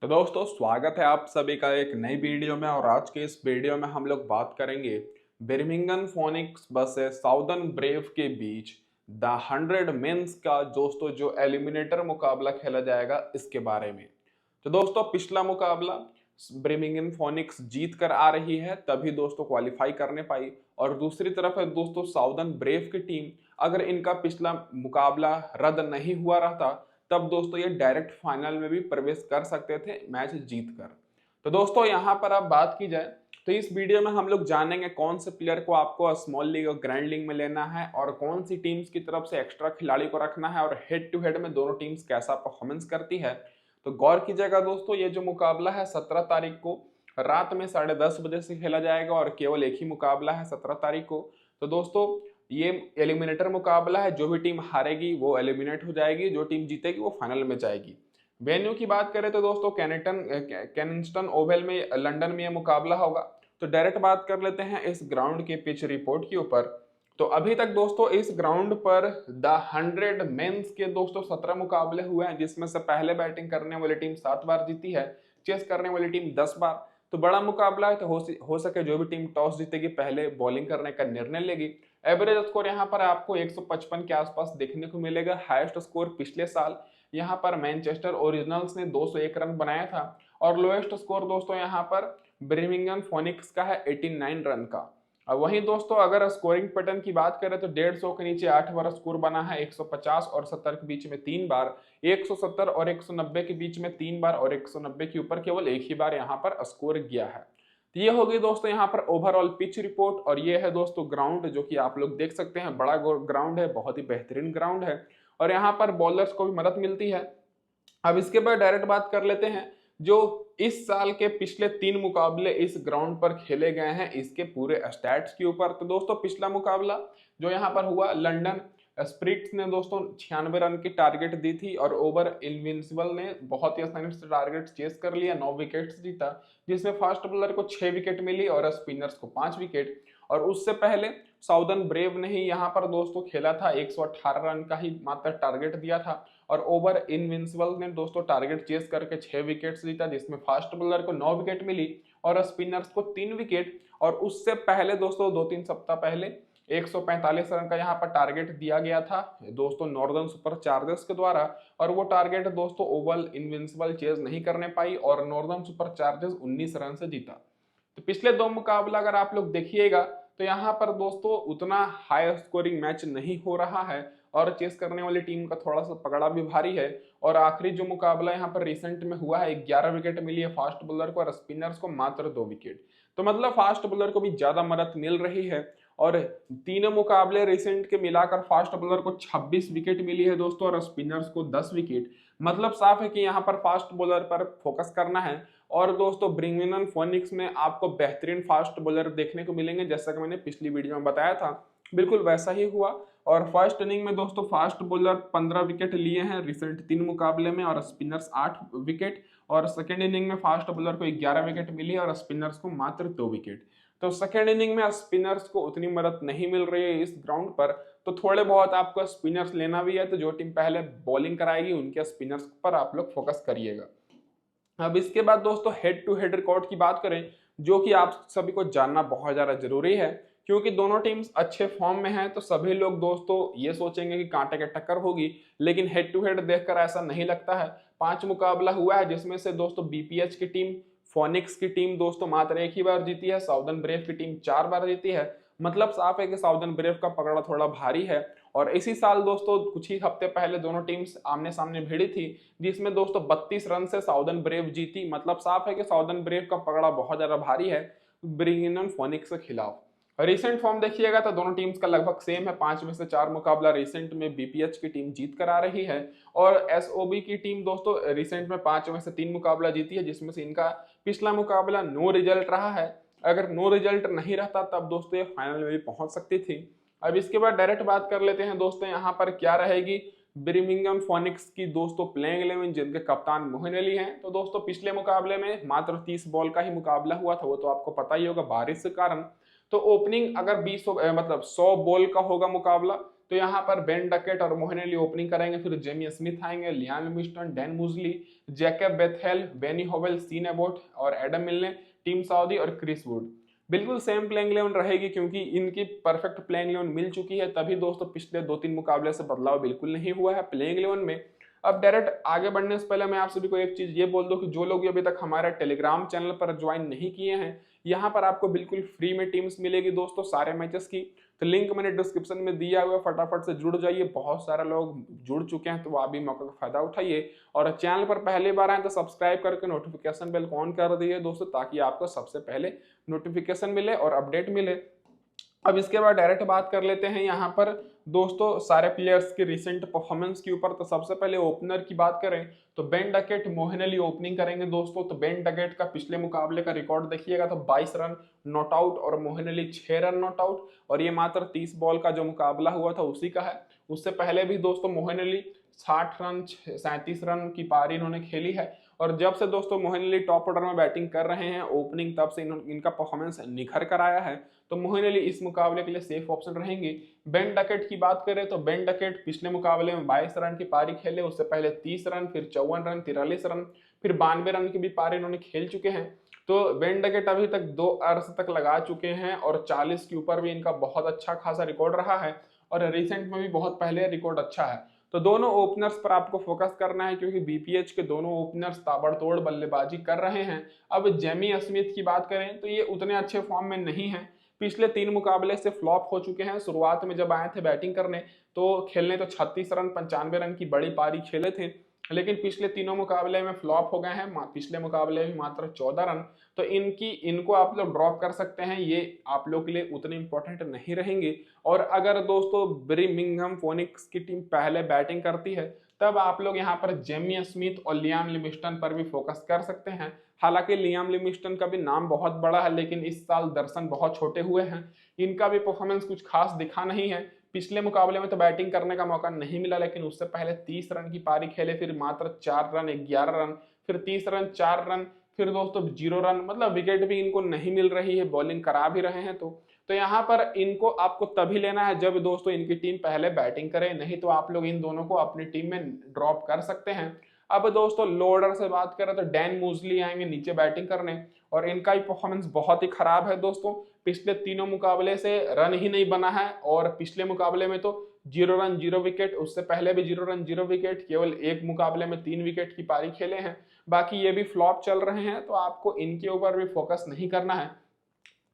तो दोस्तों स्वागत है आप सभी का एक नई वीडियो में। और आज के इस वीडियो में हम लोग बात करेंगे Birmingham phoenix versus southern brave के बीच द 100 मेंस का दोस्तों जो एलिमिनेटर मुकाबला खेला जाएगा इसके बारे में। तो दोस्तों पिछला मुकाबला बर्मिंघम फोनिक्स जीत कर आ रही है, तभी दोस्तों क्वालिफाई करने पाई। और दूसरी तरफ है दोस्तों साउदर्न ब्रेव की टीम। अगर इनका पिछला मुकाबला रद्द नहीं हुआ रहता तब दोस्तों ये डायरेक्ट फाइनल में भी प्रवेश कर सकते थे मैच जीत कर। तो दोस्तों यहाँ पर अब बात की जाए तो इस वीडियो में हम लोग जानेंगे कौन से प्लेयर को आपको स्मॉल लीग और ग्रैंड लीग में लेना है और कौन सी टीम्स की तरफ से एक्स्ट्रा खिलाड़ी को रखना है और हेड टू हेड में दोनों टीम्स कैसा परफॉर्मेंस करती है। तो गौर कीजिएगा दोस्तों, ये जो मुकाबला है 17 तारीख को रात में 10:30 बजे से खेला जाएगा और केवल एक ही मुकाबला है 17 तारीख को। तो दोस्तों ये एलिमिनेटर मुकाबला है, जो भी टीम हारेगी वो एलिमिनेट हो जाएगी, जो टीम जीतेगी वो फाइनल में जाएगी। वेन्यू की बात करें तो दोस्तों कैनिस्टन ओवल में लंदन में ये मुकाबला होगा। तो डायरेक्ट बात कर लेते हैं इस ग्राउंड के पिच रिपोर्ट के ऊपर। तो अभी तक दोस्तों इस ग्राउंड पर द 100 मेंस के दोस्तों 17 मुकाबले हुए हैं, जिसमें से पहले बैटिंग करने वाली टीम 7 बार जीती है, चेस करने वाली टीम 10 बार। तो बड़ा मुकाबला है, तो हो सके जो भी टीम टॉस जीतेगी पहले बॉलिंग करने का निर्णय लेगी। एवरेज स्कोर यहाँ पर आपको 155 के आसपास देखने को मिलेगा। हाईएस्ट स्कोर पिछले साल यहाँ पर मैनचेस्टर ओरिजिनल्स ने 201 रन बनाया था और लोएस्ट स्कोर दोस्तों यहाँ पर बर्मिंघम फोनिक्स का है 89 रन का। अब वहीं दोस्तों अगर स्कोरिंग पैटर्न की बात करें तो 150 के नीचे 8 बार स्कोर बना है, 150 और 70 के बीच में 3 बार, 170 और 190 के बीच में 3 बार और 190 के ऊपर केवल एक ही बार यहाँ पर स्कोर गया है। तो ये होगी दोस्तों यहाँ पर ओवरऑल पिच रिपोर्ट। और ये है दोस्तों ग्राउंड, जो कि आप लोग देख सकते हैं बड़ा ग्राउंड है, बहुत ही बेहतरीन ग्राउंड है और यहाँ पर बॉलर्स को भी मदद मिलती है। अब इसके बाद डायरेक्ट बात कर लेते हैं जो इस साल के पिछले 3 मुकाबले इस ग्राउंड पर खेले गए हैं इसके पूरे स्टैट्स के ऊपर। तो दोस्तों पिछला मुकाबला जो यहाँ पर हुआ, लंदन स्प्रिट्स ने दोस्तों 96 रन की टारगेट दी थी और ओवर इनविंसिबल ने बहुत ही आसानी से टारगेट चेस कर लिया, 9 विकेट्स जीता, जिसमें फास्ट बॉलर को 6 विकेट मिली और स्पिनर्स को 5 विकेट। और उससे पहले साउदर्न ब्रेव ने ही यहाँ पर दोस्तों खेला था, 118 रन का ही मात्र टारगेट दिया था और ओवर इनविंसिबल ने दोस्तों टारगेट चेस करके 6 विकेट्स जीता, जिसमें फास्ट बॉलर को 9 विकेट मिली और स्पिनर्स को 3 विकेट। और उससे पहले दोस्तों 2-3 सप्ताह पहले 145 रन का यहाँ पर टारगेट दिया गया था दोस्तों नॉर्दर्न सुपर चार्जर्स के द्वारा, और वो टारगेट दोस्तों ओवल इनविंसिबल चेज नहीं करने पाई और नॉर्दर्न सुपर चार्जर्स 19 रन से जीता। तो पिछले 2 मुकाबला अगर आप लोग देखिएगा तो यहाँ पर दोस्तों उतना हाई स्कोरिंग मैच नहीं हो रहा है और चेस करने वाली टीम का थोड़ा सा पकड़ा भी भारी है। और आखिरी जो मुकाबला यहाँ पर रिसेंट में हुआ है, 11 विकेट मिली है फास्ट बॉलर को और स्पिनर्स को मात्र 2 विकेट। तो मतलब फास्ट बॉलर को भी ज्यादा मदद मिल रही है और तीनों मुकाबले रिसेंट के मिलाकर फास्ट बॉलर को 26 विकेट मिली है दोस्तों और स्पिनर्स को 10 विकेट। मतलब साफ है कि यहाँ पर फास्ट बॉलर पर फोकस करना है। और दोस्तों बर्मिंघम फोनिक्स में आपको बेहतरीन फास्ट बॉलर देखने को मिलेंगे, जैसा कि मैंने पिछली वीडियो में बताया था बिल्कुल वैसा ही हुआ। और फर्स्ट इनिंग में दोस्तों फास्ट बॉलर 15 विकेट लिए हैं रिसेंट 3 मुकाबले में और स्पिनर्स 8 विकेट। और सेकेंड इनिंग में फास्ट बॉलर को 11 विकेट मिली और स्पिनर्स को मात्र 2 विकेट। तो सेकेंड इनिंग में स्पिनर्स को उतनी मदद नहीं मिल रही है इस ग्राउंड पर, तो थोड़े बहुत आपको स्पिनर्स लेना भी है। तो जो टीम पहले बॉलिंग कराएगी उनके स्पिनर्स पर आप लोग फोकस करिएगा। अब इसके बाद दोस्तों हेड टू हेड रिकॉर्ड की बात करें, जो कि आप सभी को जानना बहुत ज्यादा जरूरी है, क्योंकि दोनों टीम्स अच्छे फॉर्म में हैं। तो सभी लोग दोस्तों ये सोचेंगे कि कांटे की टक्कर होगी, लेकिन हेड टू हेड देखकर ऐसा नहीं लगता है। 5 मुकाबला हुआ है, जिसमें से दोस्तों बीपीएच की टीम, फोनिक्स की टीम दोस्तों मात्र एक ही बार जीती है, साउदर्न ब्रेव की टीम 4 बार जीती है। मतलब साफ है कि साउदर्न ब्रेव का पकड़ा थोड़ा भारी है। और इसी साल दोस्तों कुछ ही हफ्ते पहले दोनों टीम्स आमने सामने भिड़ी थी, जिसमें दोस्तों 32 रन से साउदर्न ब्रेव जीती। मतलब साफ है कि साउदर्न ब्रेव का पकड़ा बहुत ज्यादा भारी है बर्मिंघम फोनिक्स के खिलाफ। रिसेंट फॉर्म देखिएगा तो दोनों टीम्स का लगभग सेम है, 5 में से 4 मुकाबला रिसेंट में बीपीएच की टीम जीत कर आ रही है और एसओबी की टीम दोस्तों रिसेंट में 5 में से 3 मुकाबला जीती है, जिसमें से इनका पिछला मुकाबला नो रिजल्ट रहा है। अगर नो रिजल्ट नहीं रहता तब दोस्तों ये फाइनल में भी पहुंच सकती थी। अब इसके बाद डायरेक्ट बात कर लेते हैं दोस्तों यहाँ पर क्या रहेगी बर्मिंघम फोनिक्स की दोस्तों प्लेइंग 11, जिनके कप्तान मोइन अली हैं। तो दोस्तों पिछले मुकाबले में मात्र 30 बॉल का ही मुकाबला हुआ था, वो तो आपको पता ही होगा बारिश के कारण। तो ओपनिंग अगर 20 मतलब 100 बॉल का होगा मुकाबला तो यहाँ पर बेन डकेट और मोइन अली ओपनिंग करेंगे, फिर जेमी स्मिथ आएंगे, Liam Livingstone, Dan Mousley, Jacob Bethell, Benny Howell, Sean Abbott और एडम मिलने, टीम साउदी और क्रिस वुड। बिल्कुल सेम प्लेइंग 11 रहेगी क्योंकि इनकी परफेक्ट प्लेइंग 11 मिल चुकी है, तभी दोस्तों पिछले 2-3 मुकाबले से बदलाव बिल्कुल नहीं हुआ है प्लेइंग 11 में। अब डायरेक्ट आगे बढ़ने से पहले मैं आप सभी को एक चीज ये बोल दूं कि जो लोग अभी तक हमारे टेलीग्राम चैनल पर ज्वाइन नहीं किए हैं, यहाँ पर आपको बिल्कुल फ्री में टीम्स मिलेगी दोस्तों सारे मैचेस की, तो लिंक मैंने डिस्क्रिप्शन में दिया हुआ है, फटाफट से जुड़ जाइए। बहुत सारे लोग जुड़ चुके हैं, तो आप भी मौके का फायदा उठाइए और चैनल पर पहली बार आए तो सब्सक्राइब करके नोटिफिकेशन बेल को ऑन कर दिए दोस्तों, ताकि आपको सबसे पहले नोटिफिकेशन मिले और अपडेट मिले। अब इसके बाद डायरेक्ट बात कर लेते हैं यहाँ पर दोस्तों सारे प्लेयर्स के रिसेंट परफॉर्मेंस के ऊपर। तो सबसे पहले ओपनर की बात करें तो Ben Duckett, Moeen Ali opening करेंगे दोस्तों। तो बेन डकेट का पिछले मुकाबले का रिकॉर्ड देखिएगा तो 22 रन नॉट आउट और Moeen Ali 6 run not out, और ये मात्र 30 बॉल का जो मुकाबला हुआ था उसी का है। उससे पहले भी दोस्तों मोइन अली 60 रन 37 रन की पारी इन्होंने खेली है, और जब से दोस्तों मोइन अली टॉप ऑर्डर में बैटिंग कर रहे हैं ओपनिंग, तब से इनका परफॉर्मेंस निखर कर आया है। तो मोइन अली इस मुकाबले के लिए सेफ ऑप्शन रहेंगे। बेन डकेट की बात करें तो बेन डकेट पिछले मुकाबले में 22 रन की पारी खेले, उससे पहले 30 रन, फिर 54 रन, 43 रन, फिर 92 रन की भी पारी इन्होंने खेल चुके हैं। तो बेन डकेट अभी तक 2 अर्धशतक लगा चुके हैं और 40 के ऊपर भी इनका बहुत अच्छा खासा रिकॉर्ड रहा है, और रिसेंट में भी बहुत पहले रिकॉर्ड अच्छा है। तो दोनों ओपनर्स पर आपको फोकस करना है क्योंकि बीपीएच के दोनों ओपनर्स ताबड़तोड़ बल्लेबाजी कर रहे हैं। अब जेमी स्मिथ की बात करें तो ये उतने अच्छे फॉर्म में नहीं है, पिछले 3 मुकाबले से फ्लॉप हो चुके हैं। शुरुआत में जब आए थे बैटिंग करने तो खेलने तो 36 रन 95 रन की बड़ी पारी खेले थे, लेकिन पिछले तीनों मुकाबले में फ्लॉप हो गए हैं। पिछले मुकाबले में मात्र 14 रन, तो इनको आप लोग ड्रॉप कर सकते हैं, ये आप लोग के लिए उतने इंपॉर्टेंट नहीं रहेंगे। और अगर दोस्तों बर्मिंघम फोनिक्स की टीम पहले बैटिंग करती है तब आप लोग यहाँ पर जेमी स्मिथ और लियाम लिविंगस्टन पर भी फोकस कर सकते हैं। हालांकि लियाम लिविंगस्टन का भी नाम बहुत बड़ा है, लेकिन इस साल दर्शन बहुत छोटे हुए हैं, इनका भी परफॉर्मेंस कुछ खास दिखा नहीं है। पिछले मुकाबले में तो बैटिंग करने का मौका नहीं मिला, लेकिन उससे पहले 30 रन की पारी खेले, फिर मात्र 4 रन 11 रन, फिर 30 रन 4 रन, फिर दोस्तों 0 रन, मतलब विकेट भी इनको नहीं मिल रही है, बॉलिंग करा भी रहे हैं। तो यहाँ पर इनको आपको तभी लेना है जब दोस्तों इनकी टीम पहले बैटिंग करे, नहीं तो आप लोग इन दोनों को अपनी टीम में ड्रॉप कर सकते हैं। अब दोस्तों लोअर से बात करें तो डैन मूजली आएंगे नीचे बैटिंग करने, और इनका भी परफॉर्मेंस बहुत ही खराब है दोस्तों। पिछले तीनों मुकाबले से रन ही नहीं बना है, और पिछले मुकाबले में तो 0 रन 0 विकेट, उससे पहले भी 0 रन 0 विकेट, केवल एक मुकाबले में 3 विकेट की पारी खेले हैं, बाकी ये भी फ्लॉप चल रहे हैं। तो आपको इनके ऊपर भी फोकस नहीं करना है,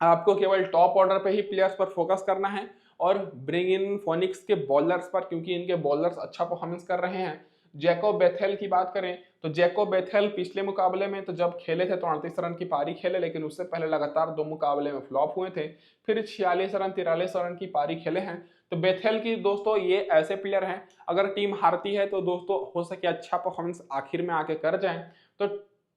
आपको केवल टॉप ऑर्डर पे ही प्लेयर्स पर फोकस करना है और ब्रिंग इन फोनिक्स के बॉलर्स पर, क्योंकि इनके बॉलर्स अच्छा परफॉर्मेंस कर रहे हैं। जैकोब बेथेल की बात करें तो जैकोब बेथेल पिछले मुकाबले में तो जब खेले थे तो 38 रन की पारी खेले, लेकिन उससे पहले लगातार 2 मुकाबले में फ्लॉप हुए थे, फिर 46 रन 43 रन की पारी खेले हैं। तो बेथेल की दोस्तों ये ऐसे प्लेयर हैं, अगर टीम हारती है तो दोस्तों हो सके अच्छा परफॉर्मेंस आखिर में आके कर जाए, तो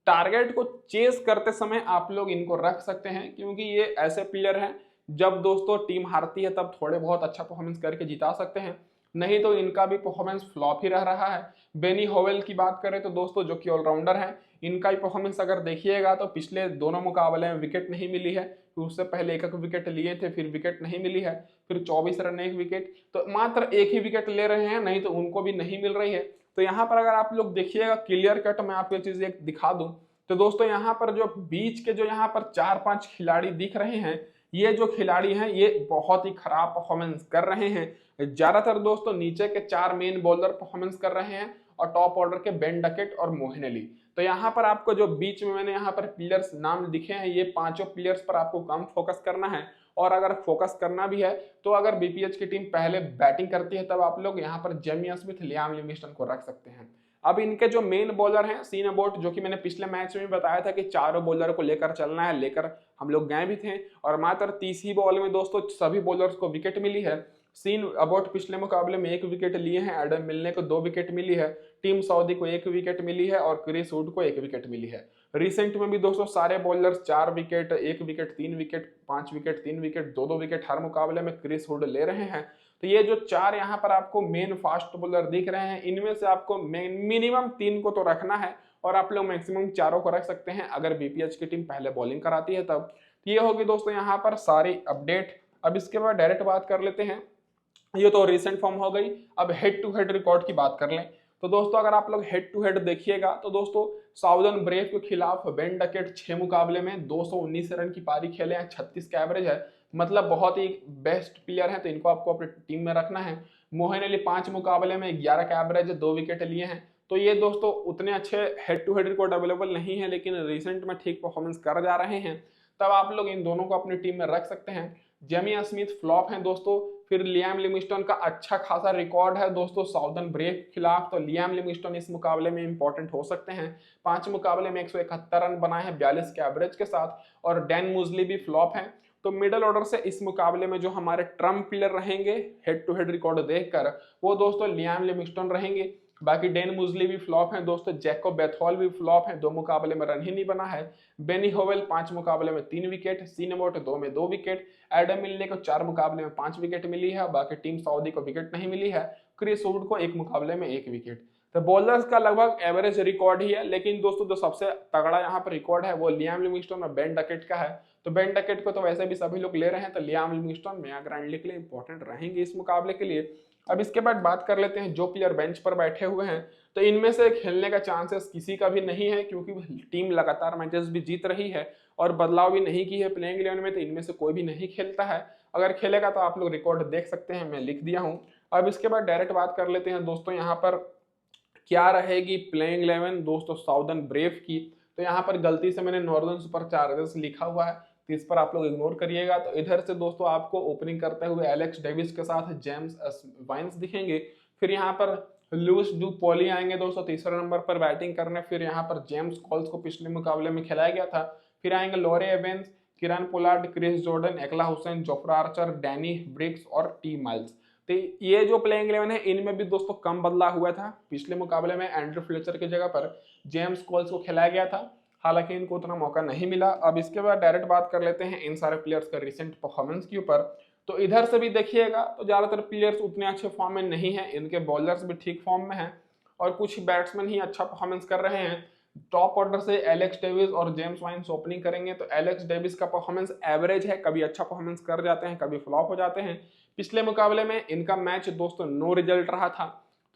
टारगेट को चेस करते समय आप लोग इनको रख सकते हैं, क्योंकि ये ऐसे प्लेयर हैं जब दोस्तों टीम हारती है तब थोड़े बहुत अच्छा परफॉर्मेंस करके जिता सकते हैं, नहीं तो इनका भी परफॉर्मेंस फ्लॉप ही रह रहा है। बेनी होवेल की बात करें तो दोस्तों जो कि ऑलराउंडर हैं, इनका ही परफॉर्मेंस अगर देखिएगा तो पिछले दोनों मुकाबले में विकेट नहीं मिली है, फिर उससे पहले एक विकेट लिए थे, फिर विकेट नहीं मिली है, फिर 24 रन 1 विकेट, तो मात्र एक ही विकेट ले रहे हैं, नहीं तो उनको भी नहीं मिल रही है। तो यहाँ पर अगर आप लोग देखिएगा क्लियर कट, मैं आपको चीज एक दिखा दूं तो दोस्तों यहाँ पर जो बीच के जो यहाँ पर 4-5 खिलाड़ी दिख रहे हैं, ये जो खिलाड़ी हैं ये बहुत ही खराब परफॉर्मेंस कर रहे हैं। ज्यादातर दोस्तों नीचे के 4 मेन बॉलर परफॉर्मेंस कर रहे हैं और टॉप ऑर्डर के बेन डकेट और मोइन अली। तो यहाँ पर आपको जो बीच में मैंने यहाँ पर प्लेयर्स नाम लिखे हैं, ये 5 प्लेयर्स पर आपको कम फोकस करना है, और अगर फोकस करना भी है तो अगर बीपीएच की टीम पहले बैटिंग करती है तब आप लोग यहाँ पर जेमी स्मिथ, लियाम लिविंगस्टन को रख सकते हैं। अब इनके जो मेन बॉलर हैं सीन अबोट, जो कि मैंने पिछले मैच में बताया था कि चारों बॉलर को लेकर चलना है, लेकर हम लोग गए भी थे, और मात्र 30 ही बॉल में दोस्तों सभी बॉलर्स को विकेट मिली है। सीन अबोट पिछले मुकाबले में 1 विकेट लिए हैं, एडम मिलने को 2 विकेट मिली है, टीम सऊदी को 1 विकेट मिली है और क्रिस वुड को 1 विकेट मिली है। रिसेंट में भी दोस्तों सारे bowlers 4 wicket, 1 wicket, 3 wicket, 5 wicket, 3 wicket, 2-2 wicket हर मुकाबले में क्रिस वुड ले रहे हैं। तो ये जो 4 यहाँ पर आपको मेन फास्ट बॉलर दिख रहे हैं, इनमें से आपको मिनिमम 3 को तो रखना है, और आप लोग मैक्सिमम 4 को रख सकते हैं अगर बीपीएच की टीम पहले बॉलिंग कराती है तब। ये होगी दोस्तों यहाँ पर सारी अपडेट। अब इसके बाद डायरेक्ट बात कर लेते हैं ये तो रिसेंट फॉर्म हो गई। अब हेड टू हेड रिकॉर्ड की बात कर लें तो दोस्तों अगर आप लोग हेड टू हेड देखिएगा तो दोस्तों साउदर्न ब्रेव के खिलाफ बेन डकेट 6 मुकाबले में 219 रन की पारी खेले हैं, 36 का एवरेज है, मतलब बहुत ही बेस्ट प्लेयर है, तो इनको आपको अपनी टीम में रखना है। मोहन अली 5 मुकाबले में 11 का एवरेज है, 2 विकेट लिए हैं। तो ये दोस्तों उतने अच्छे head to head record available नहीं है, लेकिन रिसेंट में ठीक परफॉर्मेंस कर जा रहे हैं, तब आप लोग इन दोनों को अपनी टीम में रख सकते हैं। जेमी स्मिथ फ्लॉप हैं दोस्तों। फिर लियाम लिविंगस्टन का अच्छा खासा रिकॉर्ड है दोस्तों साउदर्न ब्रेव के खिलाफ, तो लियाम लिविंगस्टन इस मुकाबले में इंपॉर्टेंट हो सकते हैं। 5 मुकाबले में 171 रन बनाए हैं 42 के एवरेज के साथ। और डैन मुजली भी फ्लॉप हैं। तो मिडल ऑर्डर से इस मुकाबले में जो हमारे ट्रम्प प्लेयर रहेंगे हेड टू हेड रिकॉर्ड देखकर, वो दोस्तों लियाम लिविंगस्टन रहेंगे। बाकी डेन मुजली भी फ्लॉप हैं दोस्तों, जैकोब बेथॉल भी फ्लॉप हैं, 2 मुकाबले में रन ही नहीं बना है। बेनी होवेल 5 मुकाबले में 3 विकेट, सीनेमोट 2 में 2 विकेट, एडम मिलने को 4 मुकाबले में 5 विकेट मिली है, बाकी टीम सऊदी को विकेट नहीं मिली है। क्रिस वुड को 1 मुकाबले में 1 विकेट। तो बॉलर्स का लगभग एवरेज रिकॉर्ड ही है, लेकिन दोस्तों जो सबसे तगड़ा यहाँ पर रिकॉर्ड है वो लियाम लिविंगस्टन और बेन डकेट का है। तो बेन डकेट को तो वैसे भी सभी लोग ले रहे हैं, तो Liam Livingstone mega grand league के लिए इंपॉर्टेंट रहेंगे इस मुकाबले के लिए। अब इसके बाद बात कर लेते हैं जो प्लेयर बेंच पर बैठे हुए हैं, तो इनमें से खेलने का चांसेस किसी का भी नहीं है, क्योंकि टीम लगातार मैचेस भी जीत रही है और बदलाव भी नहीं की है प्लेइंग 11 में, तो इनमें से कोई भी नहीं खेलता है। अगर खेलेगा तो आप लोग रिकॉर्ड देख सकते हैं, मैं लिख दिया हूँ। अब इसके बाद डायरेक्ट बात कर लेते हैं दोस्तों यहाँ पर क्या रहेगी प्लेइंग 11 दोस्तों साउदर्न ब्रेव की। तो यहाँ पर गलती से मैंने नॉर्दर्न सुपर चार्जर्स लिखा हुआ है, तो इस पर आप लोग इग्नोर करिएगा। तो इधर से दोस्तों आपको ओपनिंग करते हुए एलेक्स डेविस के साथ जेम्स वाइन्स दिखेंगे। फिर यहाँ पर लुइस डू पॉली आएंगे दोस्तों तीसरे नंबर पर बैटिंग करने। फिर यहाँ पर जेम्स कॉल्स को पिछले मुकाबले में खिलाया गया था। फिर आएंगे Laurie Evans, Kieron Pollard, Chris Jordan, Akeal Hosein, Jofra Archer, Danny Briggs और टी माइल्स। तो ये जो प्लेइंग 11 है इनमें भी दोस्तों कम बदलाव हुआ था। पिछले मुकाबले में एंड्रू फ्लेचर की जगह पर जेम्स कॉल्स को खिलाया गया था, हालांकि इनको उतना मौका नहीं मिला। अब इसके बाद डायरेक्ट बात कर लेते हैं इन सारे प्लेयर्स का रिसेंट परफॉर्मेंस के ऊपर। तो इधर से भी देखिएगा तो ज्यादातर प्लेयर्स उतने अच्छे फॉर्म में नहीं है, इनके बॉलर्स भी ठीक फॉर्म में हैं और कुछ बैट्समैन ही अच्छा परफॉर्मेंस कर रहे हैं। टॉप ऑर्डर से एलेक्स डेविस और जेम्स वाइन्स ओपनिंग करेंगे। तो एलेक्स डेविस का परफॉर्मेंस एवरेज है, कभी अच्छा परफॉर्मेंस कर जाते हैं, कभी फ्लॉप हो जाते हैं। पिछले मुकाबले में इनका मैच दोस्तों नो रिजल्ट रहा था,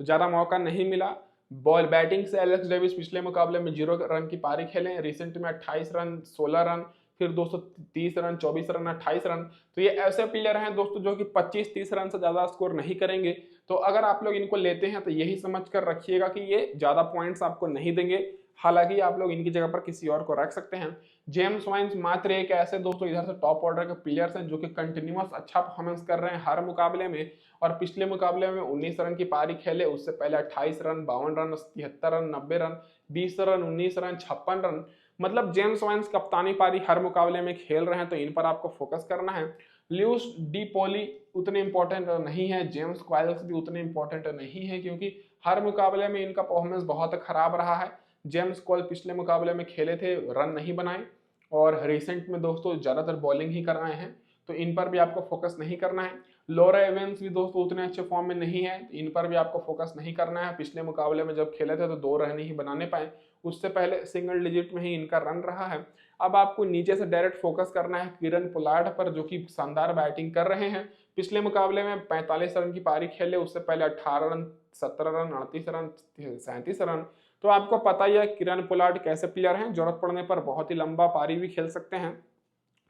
तो ज्यादा मौका नहीं मिला। बॉल बैटिंग से एलेक्स डेविस पिछले मुकाबले में 0 रन की पारी खेले, रिसेंट में 28 रन, 16 रन, फिर 230 रन, 24 रन, 28 रन। तो ये ऐसे प्लेयर हैं दोस्तों जो कि 25-30 रन से ज्यादा स्कोर नहीं करेंगे। तो अगर आप लोग इनको लेते हैं तो यही समझ कर रखिएगा कि ये ज्यादा पॉइंट्स आपको नहीं देंगे, हालांकि आप लोग इनकी जगह पर किसी और को रख सकते हैं। जेम्स वाइन्स मात्र एक ऐसे दोस्तों इधर से टॉप ऑर्डर के प्लेयर्स हैं जो कि कंटिन्यूअस अच्छा परफॉर्मेंस कर रहे हैं हर मुकाबले में। और पिछले मुकाबले में 19 रन की पारी खेले, उससे पहले 28 run, 52 run, 73 run, 90 run, 20 run, 19 run, 56 run. मतलब जेम्स वाइन्स कप्तानी पारी हर मुकाबले में खेल रहे हैं, तो इन पर आपको फोकस करना है। ल्यूस डी पॉली उतने इंपॉर्टेंट नहीं है, जेम्स क्वाइल्स भी उतने इंपॉर्टेंट नहीं है, क्योंकि हर मुकाबले में इनका परफॉर्मेंस बहुत खराब रहा है। जेम्स कॉल पिछले मुकाबले में खेले थे, रन नहीं बनाए, और रिसेंट में दोस्तों ज्यादातर बॉलिंग ही कर रहे हैं, तो इन पर भी आपको फोकस नहीं करना है। लोरा एवेंस भी दोस्तों उतने अच्छे फॉर्म में नहीं है, इन पर भी आपको फोकस नहीं करना है। पिछले मुकाबले में जब खेले थे तो 2 रन ही बनाने पाए, उससे पहले सिंगल डिजिट में ही इनका रन रहा है। अब आपको नीचे से डायरेक्ट फोकस करना है किरण पोलार्ड पर, जो कि शानदार बैटिंग कर रहे हैं। पिछले मुकाबले में 45 रन की पारी खेले, उससे पहले 18 रन, 17 रन, 38 रन, 37 रन। तो आपको पता ही है किरण पोलार्ड कैसे प्लेयर हैं, जरूरत पड़ने पर बहुत ही लंबा पारी भी खेल सकते हैं।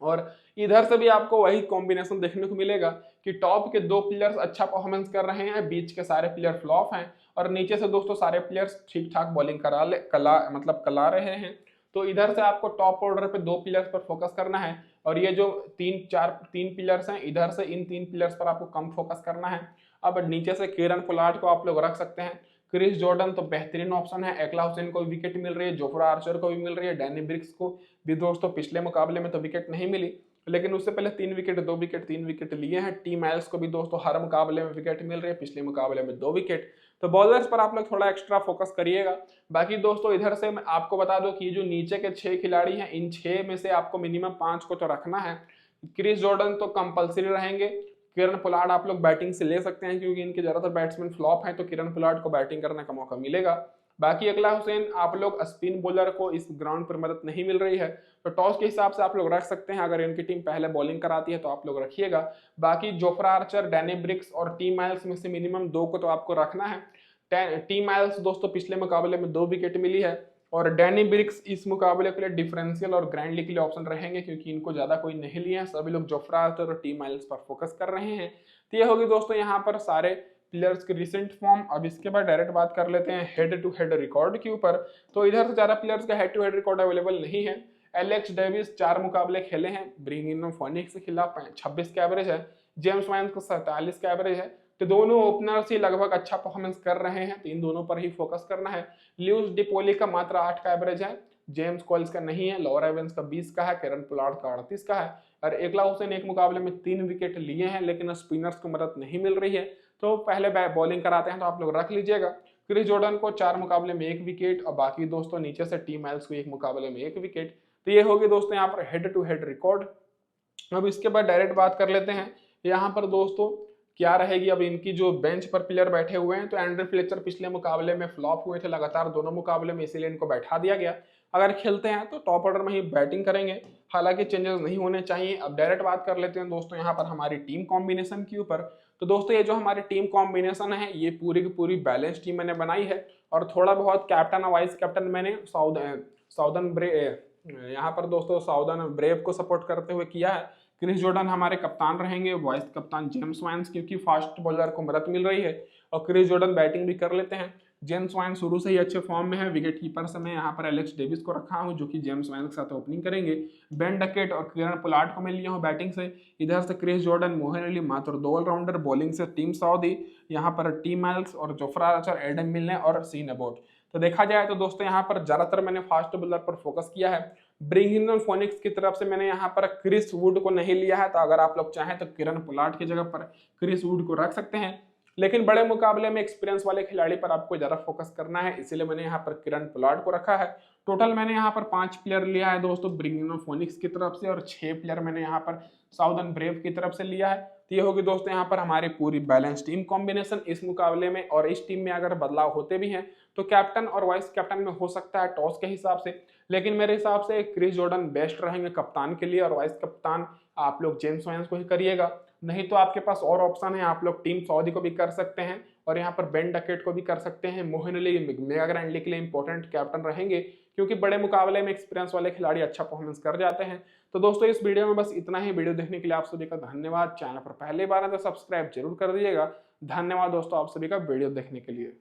और इधर से भी आपको वही कॉम्बिनेशन देखने को मिलेगा कि टॉप के 2 प्लेयर्स अच्छा परफॉर्मेंस कर रहे हैं, बीच के सारे प्लेयर फ्लॉप हैं, और नीचे से दोस्तों सारे प्लेयर्स ठीक ठाक बॉलिंग कला रहे हैं। तो इधर से आपको टॉप ऑर्डर पे 2 प्लेयर्स पर फोकस करना है, और ये जो 3 प्लेयर्स हैं इधर से इन 3 प्लेयर्स पर आपको कम फोकस करना है। अब नीचे से किरण पोलार्ड को आप लोग रख सकते हैं। क्रिस जॉर्डन तो बेहतरीन ऑप्शन है, एकला हुसैन को विकेट मिल रही है, जोफ्रा आर्चर को भी मिल रही है, डैनी ब्रिक्स को भी दोस्तों पिछले मुकाबले में तो विकेट नहीं मिली, लेकिन उससे पहले 3 विकेट, 2 विकेट, 3 विकेट लिए हैं। टी माइल्स को भी दोस्तों हर मुकाबले में विकेट मिल रही है, पिछले मुकाबले में 2 विकेट। तो बॉलर्स पर आप लोग थोड़ा एक्स्ट्रा फोकस करिएगा। बाकी दोस्तों इधर से मैं आपको बता दूं कि जो नीचे के 6 खिलाड़ी हैं, इन 6 में से आपको मिनिमम 5 को तो रखना है। क्रिस जॉर्डन तो कंपलसरी रहेंगे। किरण पोलार्ड आप लोग बैटिंग से ले सकते हैं, क्योंकि इनके ज्यादातर बैट्समैन फ्लॉप हैं, तो किरण पोलार्ड को बैटिंग करने का मौका मिलेगा। बाकी अगला हुसैन आप लोग स्पिन बॉलर को इस ग्राउंड पर मदद नहीं मिल रही है तो टॉस के हिसाब से आप लोग रख सकते हैं। अगर इनकी टीम पहले बॉलिंग कराती है तो आप लोग रखिएगा। बाकी जोफ्रा आर्चर, डैनी ब्रिक्स और टी माइल्स में से मिनिमम 2 को तो आपको रखना है। टी माइल्स दोस्तों पिछले मुकाबले में 2 विकेट मिली है और डैनी ब्रिक्स इस मुकाबले के लिए डिफरेंशियल और ग्रैंड लीग के लिए ऑप्शन रहेंगे क्योंकि इनको ज्यादा कोई नहीं लिया है। सभी लोग जोफ्रा आर्चर और टी माइल्स पर फोकस कर रहे हैं। तो ये होगी दोस्तों यहाँ पर सारे प्लेयर्स की रिसेंट फॉर्म। अब इसके बाद डायरेक्ट बात कर लेते हैं हेड टू हेड रिकॉर्ड के ऊपर। तो इधर से ज्यादा प्लेयर्स का head to head record available नहीं है। एलेक्स डेविस 4 मुकाबले खेले हैं, ब्रिंगहम फोनिक्स के खिलाफ 26 का एवरेज है, जेम्स वाइन्स को 47 का एवरेज है। तो दोनों ओपनर्स ही लगभग अच्छा परफॉर्मेंस कर रहे हैं, तो इन दोनों पर ही फोकस करना है। ल्यूस डिपोली का मात्र 8 का एवरेज है, जेम्स कॉल्स का नहीं है, लॉरा एवेंस का 20 का है, केरन पोलार्ड का 38 का है और एकला हुसैन एक मुकाबले में 3 विकेट लिए हैं लेकिन स्पिनर्स को मदद नहीं मिल रही है तो पहले बॉलिंग कराते हैं तो आप लोग रख लीजिएगा। क्रिस जॉर्डन को 4 मुकाबले में 1 विकेट और बाकी दोस्तों नीचे से टी माइल्स को 1 मुकाबले में 1 विकेट। तो ये होगी दोस्तों यहाँ पर हेड टू हेड रिकॉर्ड। अब इसके बाद डायरेक्ट बात कर लेते हैं यहाँ पर दोस्तों क्या रहेगी। अब इनकी जो बेंच पर प्लेयर बैठे हुए हैं तो एंड्रे फ्लेचर पिछले मुकाबले में फ्लॉप हुए थे लगातार दोनों मुकाबले में, इसीलिए इनको बैठा दिया गया। अगर खेलते हैं तो टॉप ऑर्डर में ही बैटिंग करेंगे, हालांकि चेंजेस नहीं होने चाहिए। अब डायरेक्ट बात कर लेते हैं दोस्तों यहाँ पर हमारी टीम कॉम्बिनेशन के ऊपर। तो दोस्तों ये जो हमारी टीम कॉम्बिनेशन है ये पूरी की पूरी बैलेंस टीम मैंने बनाई है और थोड़ा बहुत कैप्टन और वाइस कैप्टन मैंने यहाँ पर दोस्तों साउदर्न ब्रेव को सपोर्ट करते हुए किया है। क्रिस जॉर्डन हमारे कप्तान रहेंगे, वाइस कप्तान जेम्स वाइन्स क्योंकि फास्ट बॉलर को मदद मिल रही है और क्रिस जॉर्डन बैटिंग भी कर लेते हैं। जेम्स वाइन शुरू से ही अच्छे फॉर्म में है। विकेट कीपर से मैं यहाँ पर एलेक्स डेविस को रखा हूँ जो कि जेम्स वाइन के साथ ओपनिंग करेंगे। बेन डकेट और केरन पोलार्ड को मैं लिया हूँ बैटिंग से। इधर से क्रिस जॉर्डन, मोहन अली मात्र 2 ऑलराउंडर, बॉलिंग से टीम सऊदी, यहाँ पर टी माइल्स और जोफ्रा आर्चर, एडम मिलने और सीन अबोट। तो देखा जाए तो दोस्तों यहाँ पर ज्यादातर मैंने फास्ट बॉलर पर फोकस किया है। ब्रिंगहम फोनिक्स की तरफ से मैंने यहाँ पर क्रिस वुड को नहीं लिया है, तो अगर आप लोग चाहें तो केरन पोलार्ड की जगह पर क्रिस वुड को रख सकते हैं, लेकिन बड़े मुकाबले में एक्सपीरियंस वाले खिलाड़ी पर आपको ज्यादा फोकस करना है, इसीलिए मैंने यहाँ पर केरन पोलार्ड को रखा है। टोटल मैंने यहाँ पर 5 प्लेयर लिया है दोस्तों ब्रिंगहम फोनिक्स की तरफ से और 6 प्लेयर मैंने यहाँ पर साउदर्न ब्रेव की तरफ से लिया है। तो ये होगी दोस्तों यहाँ पर हमारी पूरी बैलेंस टीम कॉम्बिनेशन इस मुकाबले में। और इस टीम में अगर बदलाव होते भी हैं तो कैप्टन और वाइस कैप्टन में हो सकता है टॉस के हिसाब से, लेकिन मेरे हिसाब से क्रिस जॉर्डन बेस्ट रहेंगे कप्तान के लिए और वाइस कप्तान आप लोग जेम्स वाइन्स को ही करिएगा। नहीं तो आपके पास और ऑप्शन है, आप लोग टीम सऊदी को भी कर सकते हैं और यहाँ पर बेन डकेट को भी कर सकते हैं। Mohan Ali mega grand league के लिए इंपॉर्टेंट कैप्टन रहेंगे क्योंकि बड़े मुकाबले में एक्सपीरियंस वाले खिलाड़ी अच्छा परफॉर्मेंस कर जाते हैं। तो दोस्तों इस वीडियो में बस इतना ही। वीडियो देखने के लिए आप सभी का धन्यवाद। चैनल पर पहली बार है तो सब्सक्राइब जरूर कर दीजिएगा। धन्यवाद दोस्तों आप सभी का वीडियो देखने के लिए।